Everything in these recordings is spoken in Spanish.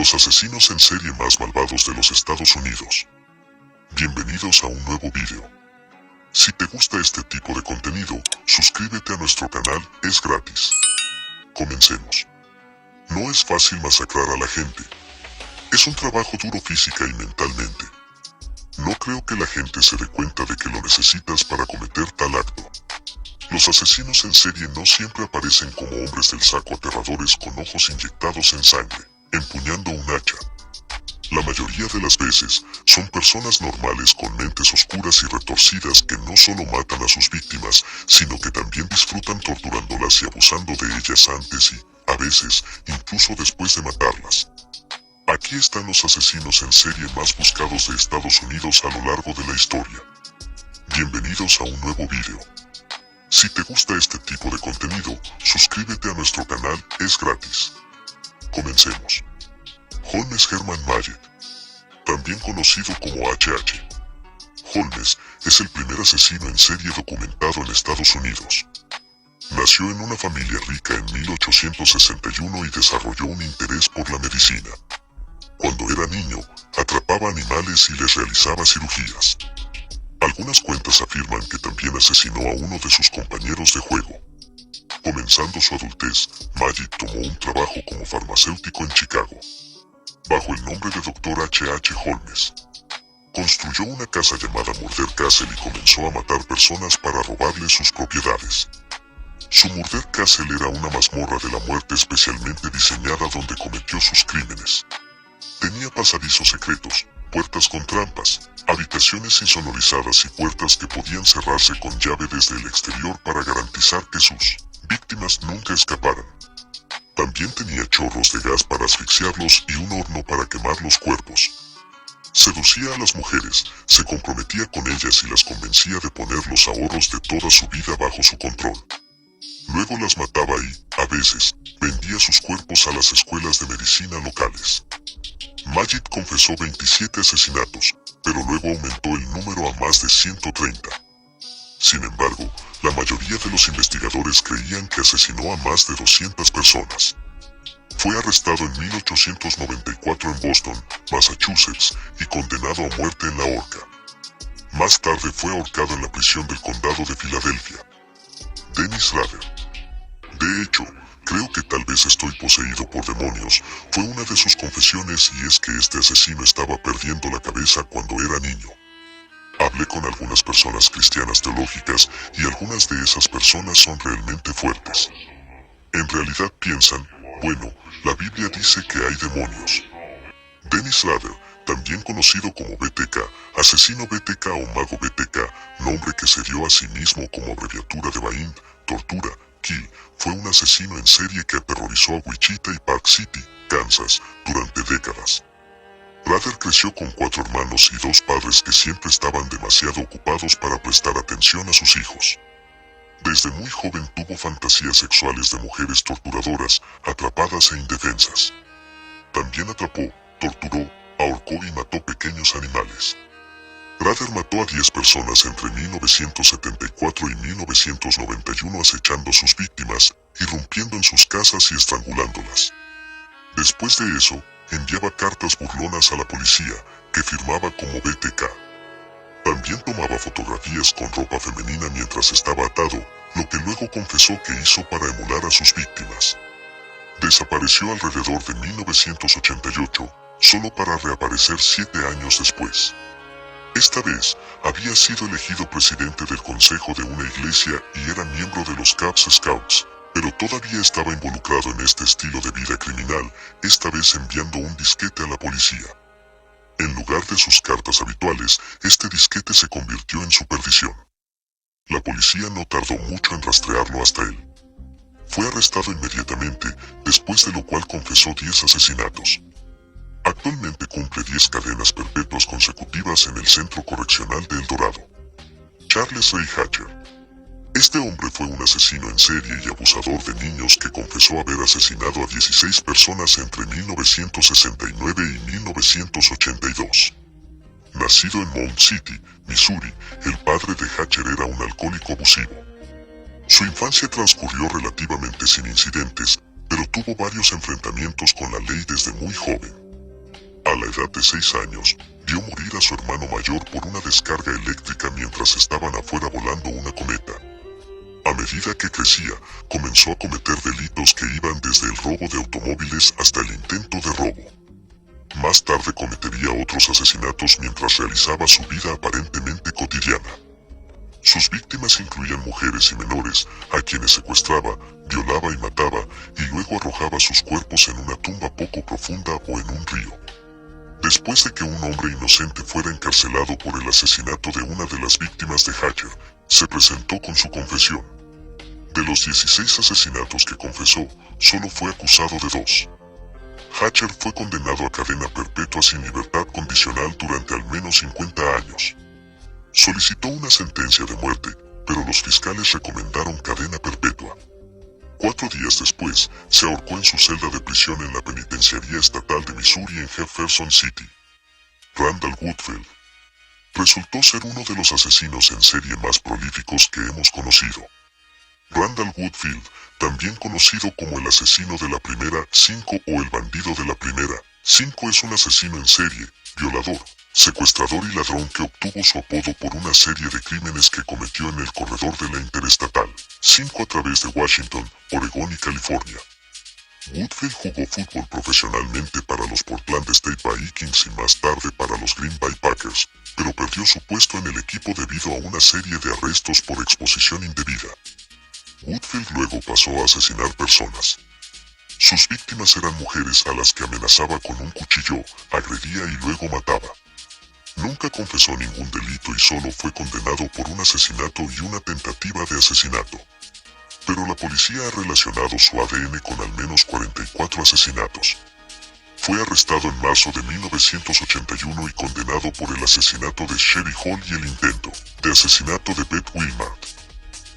los asesinos en serie más malvados de los Estados Unidos. Bienvenidos a un nuevo video. Si te gusta este tipo de contenido, suscríbete a nuestro canal, es gratis. Comencemos. No es fácil masacrar a la gente. Es un trabajo duro física y mentalmente. No creo que la gente se dé cuenta de que lo necesitas para cometer tal acto. Los asesinos en serie no siempre aparecen como hombres del saco aterradores con ojos inyectados en sangre, empuñando un hacha. La mayoría de las veces, son personas normales con mentes oscuras y retorcidas que no solo matan a sus víctimas, sino que también disfrutan torturándolas y abusando de ellas antes y, a veces, incluso después de matarlas. Aquí están los asesinos en serie más buscados de Estados Unidos a lo largo de la historia. Bienvenidos a un nuevo video. Si te gusta este tipo de contenido, suscríbete a nuestro canal, es gratis. Comencemos. Holmes Herman Maget, también conocido como HH. Holmes es el primer asesino en serie documentado en Estados Unidos. Nació en una familia rica en 1861 y desarrolló un interés por la medicina. Cuando era niño, atrapaba animales y les realizaba cirugías. Algunas cuentas afirman que también asesinó a uno de sus compañeros de juego. Comenzando su adultez, Maget tomó un trabajo como farmacéutico en Chicago, bajo el nombre de Dr. H.H. Holmes. Construyó una casa llamada Murder Castle y comenzó a matar personas para robarles sus propiedades. Su Murder Castle era una mazmorra de la muerte especialmente diseñada donde cometió sus crímenes. Tenía pasadizos secretos, puertas con trampas, habitaciones insonorizadas y puertas que podían cerrarse con llave desde el exterior para garantizar que sus víctimas nunca escaparan. También tenía chorros de gas para asfixiarlos y un horno para quemar los cuerpos. Seducía a las mujeres, se comprometía con ellas y las convencía de poner los ahorros de toda su vida bajo su control. Luego las mataba y, a veces, vendía sus cuerpos a las escuelas de medicina locales. Maget confesó 27 asesinatos, pero luego aumentó el número a más de 130. Sin embargo, la mayoría de los investigadores creían que asesinó a más de 200 personas. Fue arrestado en 1894 en Boston, Massachusetts, y condenado a muerte en la horca. Más tarde fue ahorcado en la prisión del condado de Filadelfia. Dennis Rader. De hecho, creo que tal vez estoy poseído por demonios, fue una de sus confesiones y es que este asesino estaba perdiendo la cabeza cuando era niño. Hablé con algunas personas cristianas teológicas y algunas de esas personas son realmente fuertes. En realidad piensan, bueno, la Biblia dice que hay demonios. Dennis Rader, también conocido como BTK, asesino BTK o mago BTK, nombre que se dio a sí mismo como abreviatura de Bain, tortura, Ki, fue un asesino en serie que aterrorizó a Wichita y Park City, Kansas, durante décadas. Rader creció con 4 hermanos y 2 padres que siempre estaban demasiado ocupados para prestar atención a sus hijos. Desde muy joven tuvo fantasías sexuales de mujeres torturadoras, atrapadas e indefensas. También atrapó, torturó, ahorcó y mató pequeños animales. Rader mató a 10 personas entre 1974 y 1991 acechando a sus víctimas, irrumpiendo en sus casas y estrangulándolas. Después de eso, enviaba cartas burlonas a la policía, que firmaba como BTK. También tomaba fotografías con ropa femenina mientras estaba atado, lo que luego confesó que hizo para emular a sus víctimas. Desapareció alrededor de 1988, solo para reaparecer 7 años después. Esta vez, había sido elegido presidente del consejo de una iglesia y era miembro de los Cub Scouts, pero todavía estaba involucrado en este estilo de vida criminal, esta vez enviando un disquete a la policía. En lugar de sus cartas habituales, este disquete se convirtió en su perdición. La policía no tardó mucho en rastrearlo hasta él. Fue arrestado inmediatamente, después de lo cual confesó 10 asesinatos. Actualmente cumple 10 cadenas perpetuas consecutivas en el Centro Correccional de El Dorado. Charles Ray Hatcher. Este hombre fue un asesino en serie y abusador de niños que confesó haber asesinado a 16 personas entre 1969 y 1982. Nacido en Mount City, Missouri, el padre de Hatcher era un alcohólico abusivo. Su infancia transcurrió relativamente sin incidentes, pero tuvo varios enfrentamientos con la ley desde muy joven. A la edad de 6 años, vio morir a su hermano mayor por una descarga eléctrica mientras estaban afuera volando una cometa. A medida que crecía, comenzó a cometer delitos que iban desde el robo de automóviles hasta el intento de robo. Más tarde cometería otros asesinatos mientras realizaba su vida aparentemente cotidiana. Sus víctimas incluían mujeres y menores, a quienes secuestraba, violaba y mataba, y luego arrojaba sus cuerpos en una tumba poco profunda o en un río. Después de que un hombre inocente fuera encarcelado por el asesinato de una de las víctimas de Hatcher, se presentó con su confesión. De los 16 asesinatos que confesó, solo fue acusado de 2. Hatcher fue condenado a cadena perpetua sin libertad condicional durante al menos 50 años. Solicitó una sentencia de muerte, pero los fiscales recomendaron cadena perpetua. 4 días después, se ahorcó en su celda de prisión en la penitenciaría estatal de Missouri en Jefferson City. Randall Woodfield resultó ser uno de los asesinos en serie más prolíficos que hemos conocido. Randall Woodfield, también conocido como el asesino de la primera 5 o el bandido de la primera 5, es un asesino en serie, violador, secuestrador y ladrón que obtuvo su apodo por una serie de crímenes que cometió en el corredor de la Interestatal 5 a través de Washington, Oregón y California. Woodfield jugó fútbol profesionalmente para los Portland State Vikings y más tarde para los Green Bay Packers, pero perdió su puesto en el equipo debido a una serie de arrestos por exposición indebida. Woodfield luego pasó a asesinar personas. Sus víctimas eran mujeres a las que amenazaba con un cuchillo, agredía y luego mataba. Nunca confesó ningún delito y solo fue condenado por un asesinato y una tentativa de asesinato. Pero la policía ha relacionado su ADN con al menos 44 asesinatos. Fue arrestado en marzo de 1981 y condenado por el asesinato de Sherry Hall y el intento de asesinato de Beth Wilmart.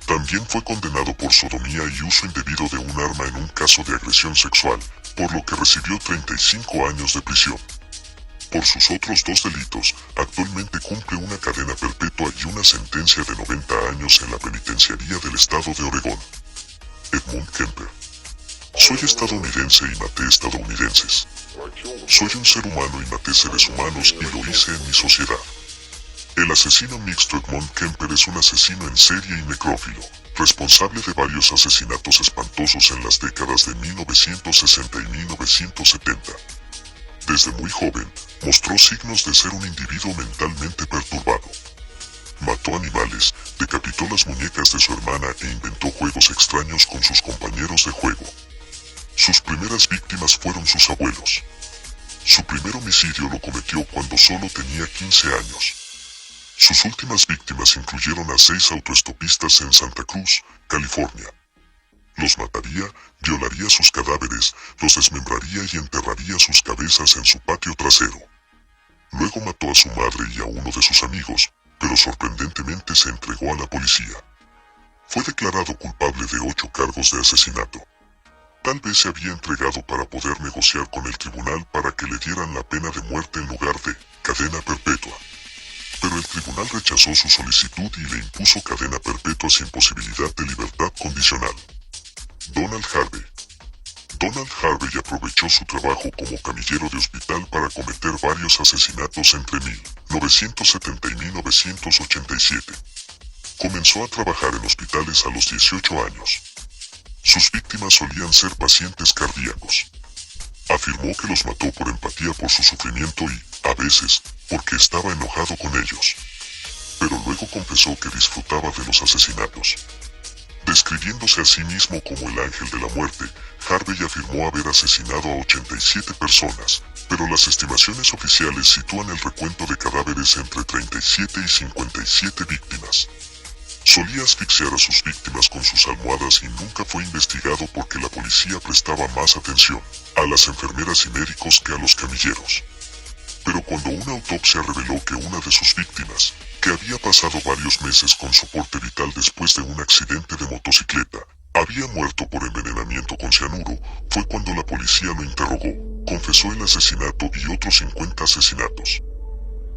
También fue condenado por sodomía y uso indebido de un arma en un caso de agresión sexual, por lo que recibió 35 años de prisión. Por sus otros 2 delitos, actualmente cumple una cadena perpetua y una sentencia de 90 años en la penitenciaría del estado de Oregón. Edmund Kemper. Soy estadounidense y maté estadounidenses. Soy un ser humano y maté seres humanos y lo hice en mi sociedad. El asesino mixto Edmund Kemper es un asesino en serie y necrófilo, responsable de varios asesinatos espantosos en las décadas de 1960 y 1970. Desde muy joven, mostró signos de ser un individuo mentalmente perturbado. Mató animales, decapitó las muñecas de su hermana e inventó juegos extraños con sus compañeros de juego. Sus primeras víctimas fueron sus abuelos. Su primer homicidio lo cometió cuando solo tenía 15 años. Sus últimas víctimas incluyeron a 6 autoestopistas en Santa Cruz, California. Los mataría, violaría sus cadáveres, los desmembraría y enterraría sus cabezas en su patio trasero. Luego mató a su madre y a uno de sus amigos, pero sorprendentemente se entregó a la policía. Fue declarado culpable de 8 cargos de asesinato. Tal vez se había entregado para poder negociar con el tribunal para que le dieran la pena de muerte en lugar de cadena perpetua. Pero el tribunal rechazó su solicitud y le impuso cadena perpetua sin posibilidad de libertad condicional. Donald Harvey. Donald Harvey aprovechó su trabajo como camillero de hospital para cometer varios asesinatos entre 1970 y 1987. Comenzó a trabajar en hospitales a los 18 años. Sus víctimas solían ser pacientes cardíacos. Afirmó que los mató por empatía por su sufrimiento y, a veces, porque estaba enojado con ellos. Pero luego confesó que disfrutaba de los asesinatos. Describiéndose a sí mismo como el ángel de la muerte, Harvey afirmó haber asesinado a 87 personas, pero las estimaciones oficiales sitúan el recuento de cadáveres entre 37 y 57 víctimas. Solía asfixiar a sus víctimas con sus almohadas y nunca fue investigado porque la policía prestaba más atención a las enfermeras y médicos que a los camilleros. Pero cuando una autopsia reveló que una de sus víctimas, que había pasado varios meses con soporte vital después de un accidente de motocicleta, había muerto por envenenamiento con cianuro, fue cuando la policía lo interrogó, confesó el asesinato y otros 50 asesinatos.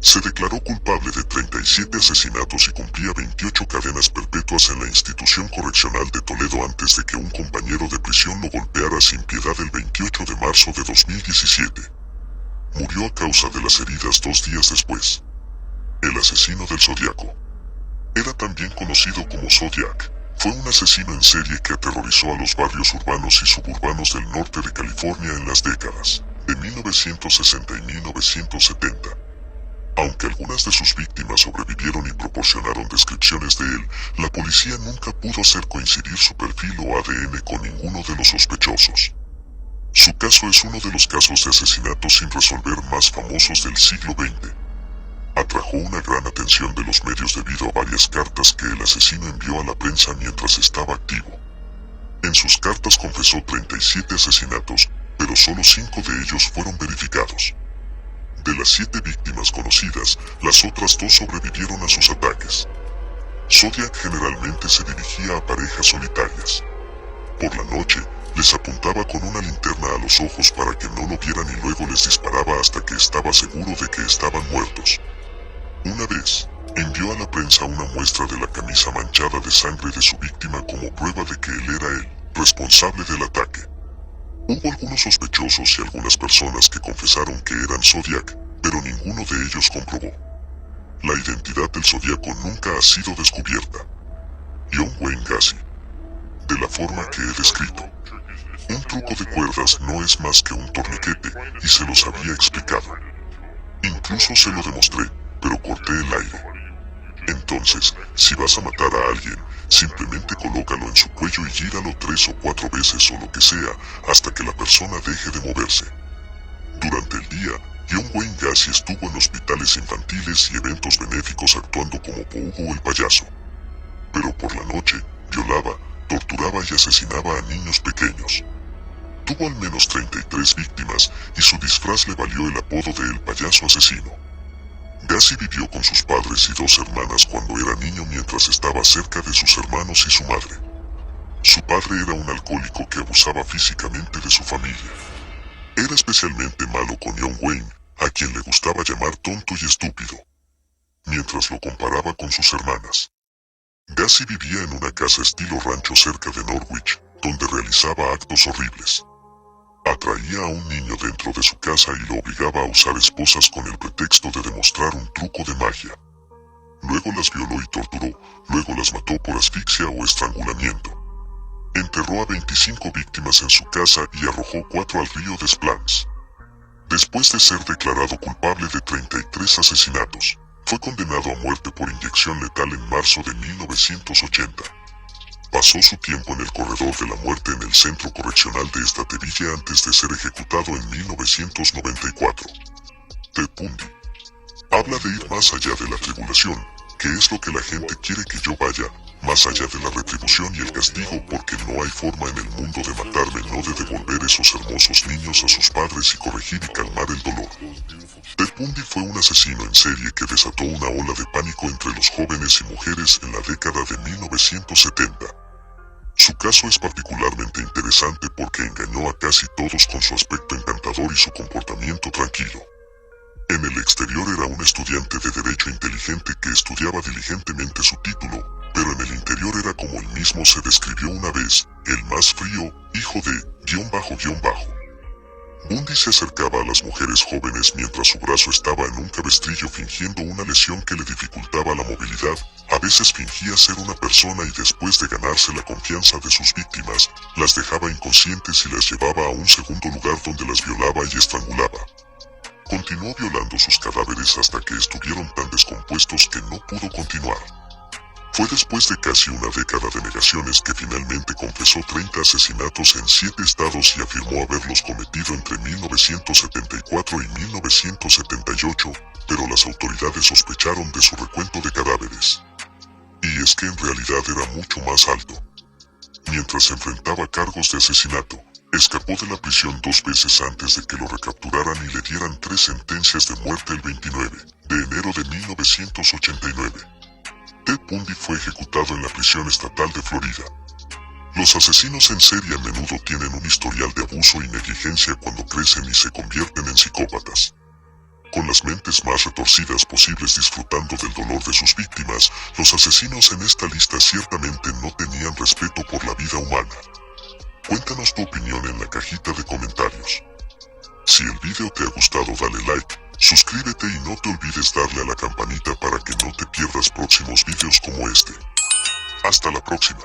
Se declaró culpable de 37 asesinatos y cumplía 28 cadenas perpetuas en la institución correccional de Toledo antes de que un compañero de prisión lo golpeara sin piedad el 28 de marzo de 2017. murió a causa de las heridas 2 días después. El asesino del Zodíaco. Era también conocido como Zodiac. Fue un asesino en serie que aterrorizó a los barrios urbanos y suburbanos del norte de California en las décadas de 1960 y 1970. Aunque algunas de sus víctimas sobrevivieron y proporcionaron descripciones de él, la policía nunca pudo hacer coincidir su perfil o ADN con ninguno de los sospechosos. Su caso es uno de los casos de asesinato sin resolver más famosos del siglo XX. Atrajo una gran atención de los medios debido a varias cartas que el asesino envió a la prensa mientras estaba activo. En sus cartas confesó 37 asesinatos, pero solo 5 de ellos fueron verificados. De las 7 víctimas conocidas, las otras 2 sobrevivieron a sus ataques. Zodiac generalmente se dirigía a parejas solitarias. Por la noche, les apuntaba con una linterna a los ojos para que no lo vieran y luego les disparaba hasta que estaba seguro de que estaban muertos. Una vez, envió a la prensa una muestra de la camisa manchada de sangre de su víctima como prueba de que él era el responsable del ataque. Hubo algunos sospechosos y algunas personas que confesaron que eran Zodiac, pero ninguno de ellos comprobó. La identidad del Zodíaco nunca ha sido descubierta. John Wayne Gacy. De la forma que he descrito. Un truco de cuerdas no es más que un torniquete, y se los había explicado. Incluso se lo demostré, pero corté el aire. Entonces, si vas a matar a alguien, simplemente colócalo en su cuello y gíralo 3 o 4 veces o lo que sea, hasta que la persona deje de moverse. Durante el día, John Wayne Gacy estuvo en hospitales infantiles y eventos benéficos actuando como Pogo el payaso. Pero por la noche, violaba, torturaba y asesinaba a niños pequeños. Tuvo al menos 33 víctimas y su disfraz le valió el apodo de El Payaso Asesino. Gacy vivió con sus padres y 2 hermanas cuando era niño mientras estaba cerca de sus hermanos y su madre. Su padre era un alcohólico que abusaba físicamente de su familia. Era especialmente malo con John Wayne, a quien le gustaba llamar tonto y estúpido, mientras lo comparaba con sus hermanas. Gacy vivía en una casa estilo rancho cerca de Norwich, donde realizaba actos horribles. Atraía a un niño dentro de su casa y lo obligaba a usar esposas con el pretexto de demostrar un truco de magia. Luego las violó y torturó, luego las mató por asfixia o estrangulamiento. Enterró a 25 víctimas en su casa y arrojó 4 al río Des Plaines. Después de ser declarado culpable de 33 asesinatos, fue condenado a muerte por inyección letal en marzo de 1980. Pasó su tiempo en el corredor de la muerte en el centro correccional de Estateville antes de ser ejecutado en 1994. Ted Bundy. Habla de ir más allá de la tribulación, que es lo que la gente quiere que yo vaya, más allá de la retribución y el castigo, porque no hay forma en el mundo de matarme, no de devolver esos hermosos niños a sus padres y corregir y calmar el dolor. Ted Bundy fue un asesino en serie que desató una ola de pánico entre los jóvenes y mujeres en la década de 1970. Su caso es particularmente interesante porque engañó a casi todos con su aspecto encantador y su comportamiento tranquilo. En el exterior era un estudiante de derecho inteligente que estudiaba diligentemente su título, pero en el interior era como él mismo se describió una vez, el más frío, hijo de ... Bundy se acercaba a las mujeres jóvenes mientras su brazo estaba en un cabestrillo fingiendo una lesión que le dificultaba la movilidad, a veces fingía ser una persona y después de ganarse la confianza de sus víctimas, las dejaba inconscientes y las llevaba a un segundo lugar donde las violaba y estrangulaba. Continuó violando sus cadáveres hasta que estuvieron tan descompuestos que no pudo continuar. Fue después de casi una década de negaciones que finalmente confesó 30 asesinatos en 7 estados y afirmó haberlos cometido entre 1974 y 1978, pero las autoridades sospecharon de su recuento de cadáveres. Y es que en realidad era mucho más alto. Mientras enfrentaba cargos de asesinato, escapó de la prisión 2 veces antes de que lo recapturaran y le dieran 3 sentencias de muerte el 29 de enero de 1989. Ted Bundy fue ejecutado en la prisión estatal de Florida. Los asesinos en serie a menudo tienen un historial de abuso y negligencia cuando crecen y se convierten en psicópatas. Con las mentes más retorcidas posibles disfrutando del dolor de sus víctimas, los asesinos en esta lista ciertamente no tenían respeto por la vida humana. Cuéntanos tu opinión en la cajita de comentarios. Si el video te ha gustado dale like, suscríbete y no te olvides darle a la campanita para que no te pierdas próximos videos como este. Hasta la próxima.